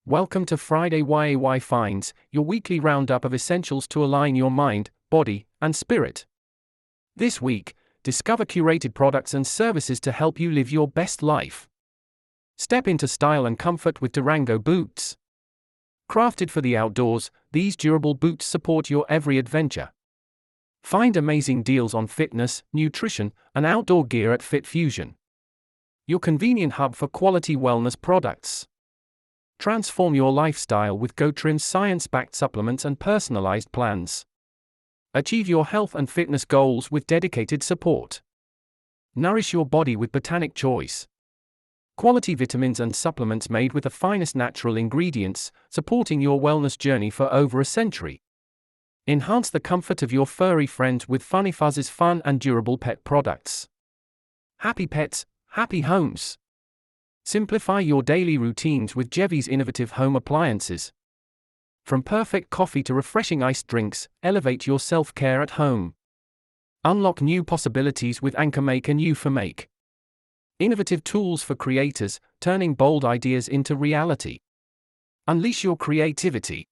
Welcome to FriYAY Finds, your weekly roundup of essentials to align your mind, body, and spirit. This week, discover curated products and services to help you live your best life. Step into style and comfort with Durango boots. Crafted for the outdoors, these durable boots support your every adventure. Find amazing deals on fitness, nutrition, and outdoor gear at Fit Fusion, your convenient hub for quality wellness products. Transform your lifestyle with GoTrim's science-backed supplements and personalized plans. Achieve your health and fitness goals with dedicated support. Nourish your body with Botanic Choice. Quality vitamins and supplements made with the finest natural ingredients, supporting your wellness journey for over a century. Enhance the comfort of your furry friends with Funny Fuzz's fun and durable pet products. Happy pets, happy homes. Simplify your daily routines with Jevy's innovative home appliances. From perfect coffee to refreshing iced drinks, elevate your self-care at home. Unlock new possibilities with Anchor Make and U4Make. Innovative tools for creators, turning bold ideas into reality. Unleash your creativity.